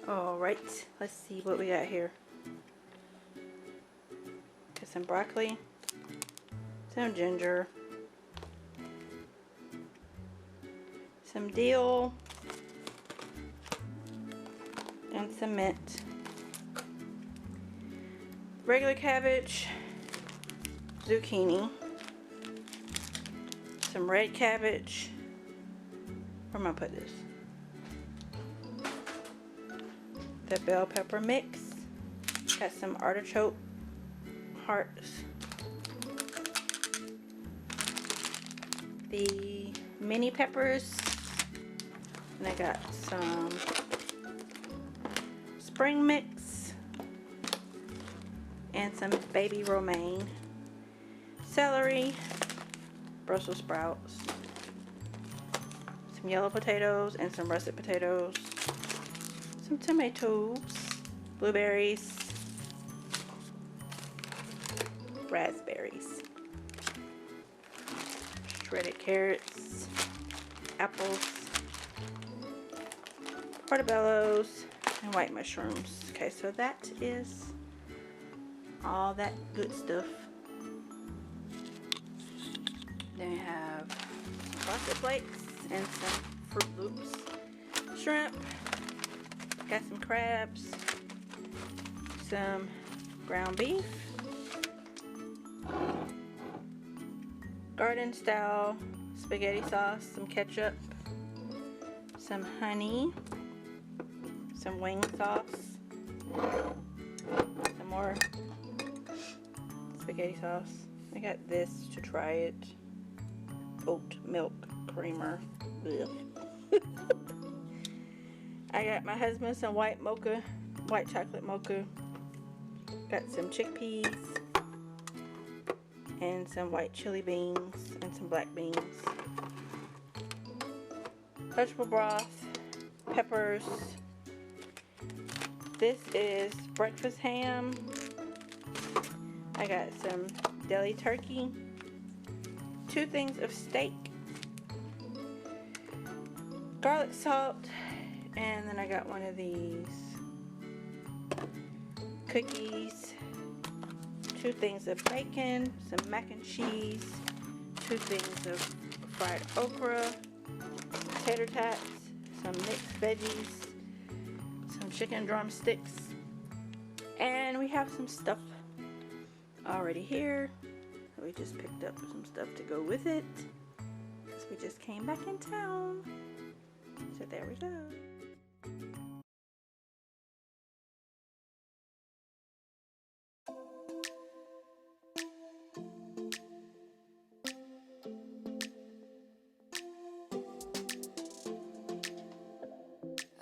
Alright, let's see what we got here. Got some broccoli, some ginger, some dill, and some mint. Regular cabbage, zucchini, some red cabbage. Where am I put this? The bell pepper mix. Got some artichoke hearts. The mini peppers. And I got some spring mix. And some baby romaine. Celery. Brussels sprouts. Some yellow potatoes and some russet potatoes. Some tomatoes, blueberries, raspberries, shredded carrots, apples, portobellos, and white mushrooms. Okay, so that is all that good stuff. Then we have frosted flakes and some Fruit Loops, shrimp. Got some crabs, some ground beef, garden style spaghetti sauce, some ketchup, some honey, some wing sauce, some more spaghetti sauce. I got this to try it. Oat milk creamer. Ugh. I got my husband some white chocolate mocha. Got some chickpeas and some white chili beans and some black beans. Vegetable broth, peppers. This is breakfast ham. I got some deli turkey, 2 things of steak, garlic salt, and then I got one of these cookies, 2 things of bacon, some mac and cheese, 2 things of fried okra, tater tots, some mixed veggies, some chicken drumsticks, and we have some stuff already here. We just picked up some stuff to go with it because we just came back in town. So there we go.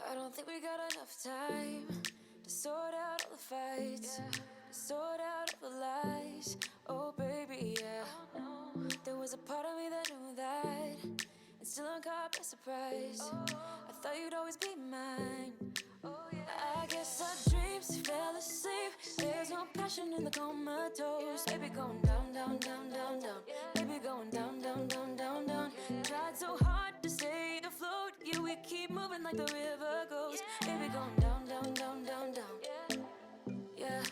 I don't think we got enough time to sort out all the fights, to sort out all the lies. Oh baby, yeah. There was a part of me that knew that, and still I'm caught by surprise. I thought you'd always be mine. I guess our dreams fell asleep. There's no passion in the comatose. Baby going down, down, down, down, down. Baby going down, down, down, down, down. Tried so hard to stay afloat. Yeah, we keep moving like the river goes. Baby going down, down, down, down, down. Yeah.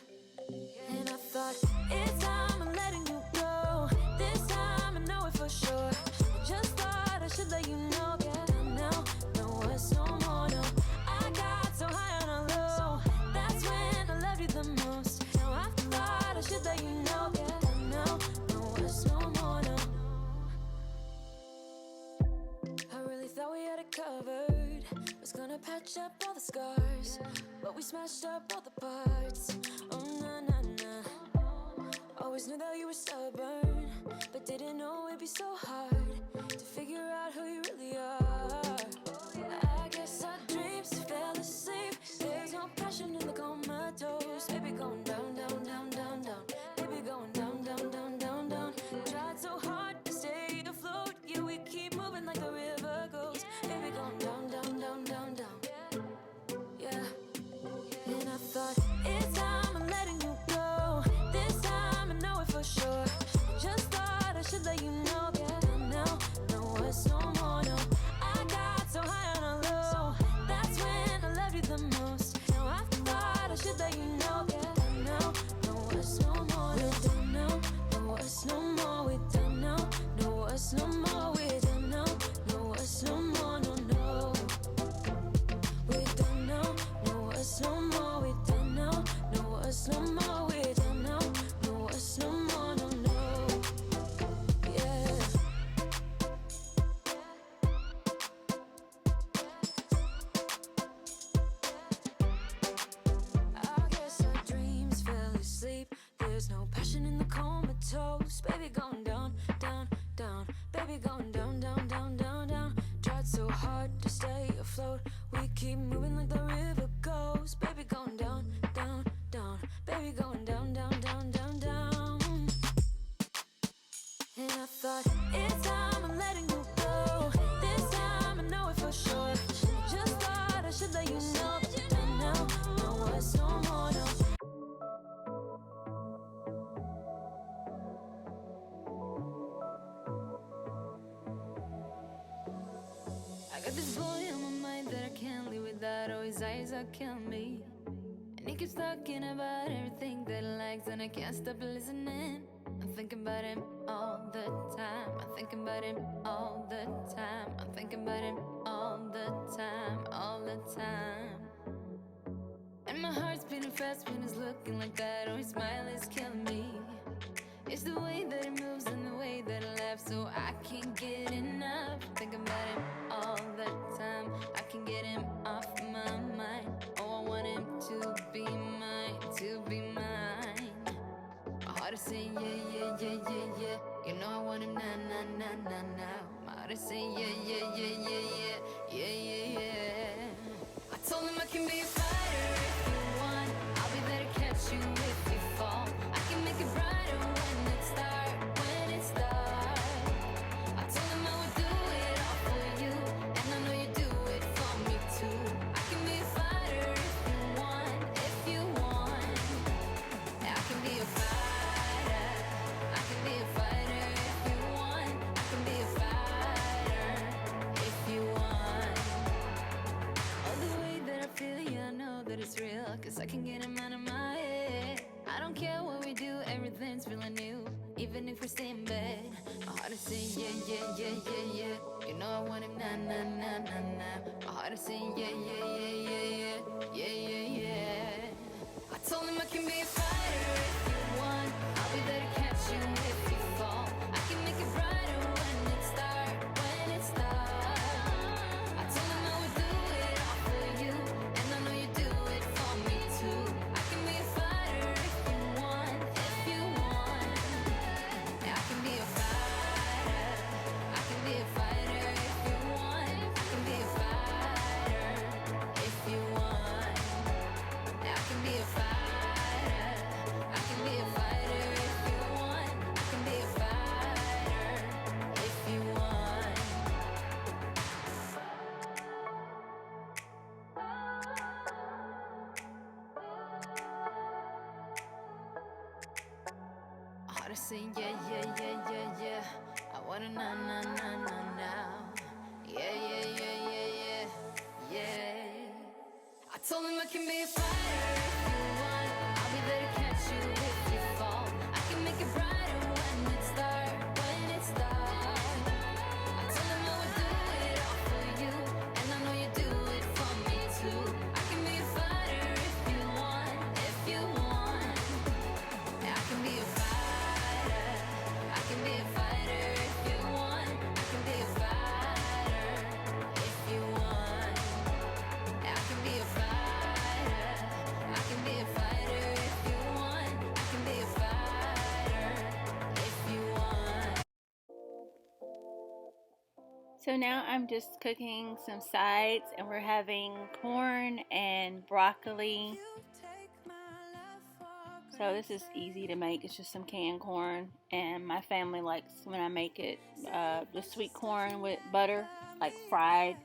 And I thought, it's time I'm letting you go. This time I know it for sure. I just thought I should let you know. Yeah, now, no words no more, no. I got so high on a low. That's when I loved you the most. Now I thought I should let you know. Yeah, now, no words no more, no. I really thought we had it covered. Was gonna patch up all the scars, but we smashed up all the parts. Oh na na na. Always knew that you were stubborn, but didn't know it'd be so hard to figure out who you really are. I guess our dreams fell asleep. There's no passion in the comatose. Baby going down, down, down, down, down. Baby going down, down, down, down, down. Tried so hard to stay afloat. Yeah, we keep moving like the river goes. Baby going down, down, down, down, down. Yeah. And I thought, it's time I'm letting you go. This time I know it for sure. Just thought I should let you know. Yeah, now, no words no more, no. I got There's no passion in the comatose. Baby, going down, down, down. Baby, going down, down, down, down, down. Tried so hard to stay afloat. We keep moving like the river goes. Baby, going down, down, down. Baby, going down, down, down, down, down. And I thought, it's time I'm letting you go. This time I know it for sure. Just thought I should let you know. And now, no words, no more, no. I got this boy on my mind that I can't live without. Oh, his eyes are killing me. And he keeps talking about everything that he likes, and I can't stop listening. I'm thinking about him all the time. I'm thinking about him all the time. I'm thinking about him all the time, all the time. And my heart's beating fast when he's looking like that. Oh, his smile is killing me. It's the way that he moves and the way that he laughs, so I can't get enough. Thinking about him all the time. I can't get him off my mind. Oh, I want him to be mine, to be mine. My heart is saying yeah, yeah, yeah, yeah, yeah. You know I want him now, now, now, now, now. My heart is saying yeah, yeah, yeah, yeah, yeah, yeah, yeah, yeah. I told him I can be a fighter if you want. I'll be there to catch you if you fall. I can make it brighter when it starts, when it starts. I told him I would do it all for you, and I know you do it for me too. I can be a fighter if you want, if you want. I can be a fighter. I can be a fighter if you want. I can be a fighter if you want. All the way that I feel, yeah, I know that it's real, 'cause I can get him out of my head. I don't care what we do, everything's feeling new. Even if we stay in bed, my heart is saying yeah, yeah, yeah, yeah, yeah. You know I want him now, now, now, now, now. My heart is saying yeah, yeah, yeah, yeah, yeah, yeah, yeah, yeah. I told him I can be a fighter if you want. I'll be there to catch you if you fall. I can make it brighter when it starts, when it starts. I told him I would do it all for you, and I know you do it for me too. I can be a fighter if you want, if you want. I can be a fighter. I can be a fighter if you want. I can be a fighter if you want. I can be a fighter. I can be a fighter if you want. I can be a fighter if you want. My heart is saying yeah, yeah, yeah, yeah, yeah. I wanna now, now, now, now, now. Yeah, yeah, yeah, yeah, yeah, yeah. I told him I can be a fighter if you want. I'll be there to catch you if you fall. I can make it brighter when it starts, when it starts. I told him I would do it all for you, and I know you do it for me too. I can be a fighter if you want, if you want. I can be a fighter. I can be a fighter if you want. I can be a fighter if you want. I can be a fighter. I can be a fighter if you want. I can be a fighter if you want. So now I'm just cooking some sides, and we're having corn and broccoli. So this is easy to make. It's just some canned corn, and my family likes when I make it the sweet corn with butter, like fried.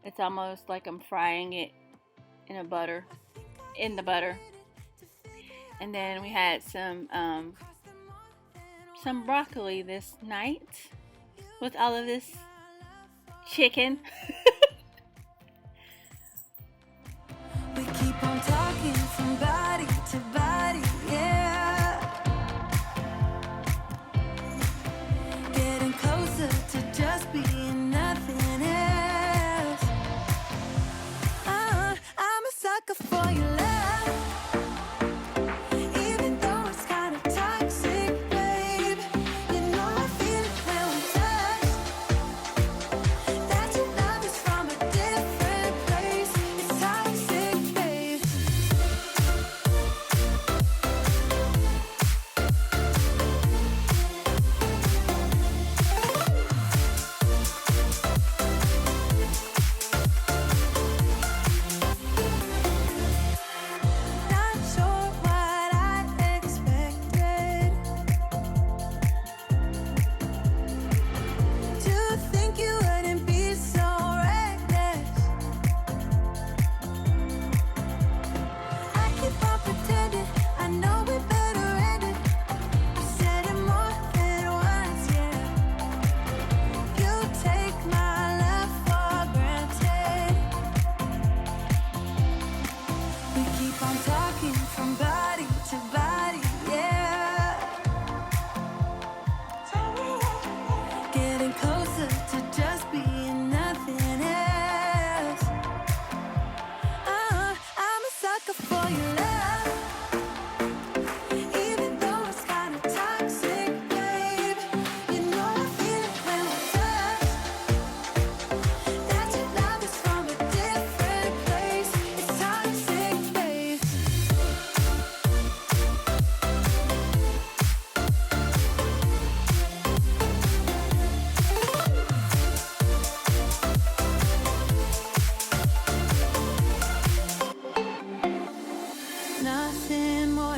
It's almost like I'm frying it in the butter. And then we had some broccoli this night with all of this chicken. We keep on talking from body to body, yeah. Getting closer to just being nothing else. I'm a sucker for your love. Even though it's kind of toxic, babe. You know I feel it when we touch. That your love is from a different place. It's toxic, babe.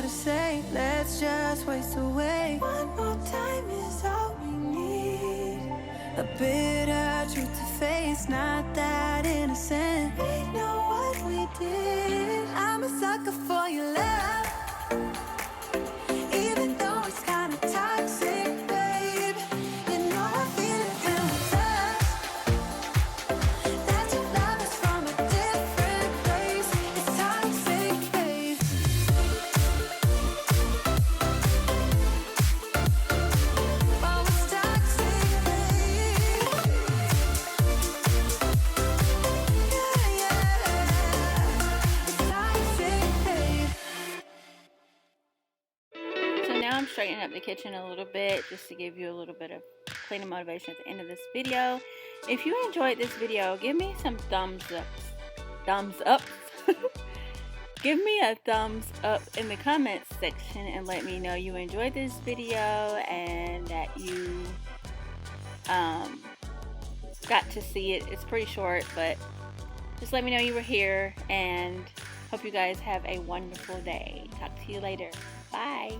to say. Let's just waste away. One more time is all we need. A bitter truth to face, not that innocent. We know what we did. I'm a sucker for your love, even though it's kinda toxic, babe. You know I feel it when we touch. That your love is from a different place. It's toxic, babe. Oh, it's toxic, babe. Yeah, yeah. It's toxic, babe. So now I'm straightening up the kitchen a little bit just to give you a little bit of cleaning motivation at the end of this video. If you enjoyed this video, give me some thumbs up. Give me a thumbs up in the comments section and let me know you enjoyed this video and that you got to see it. It's pretty short, but just let me know you were here, and hope you guys have a wonderful day. Talk to you later. Bye.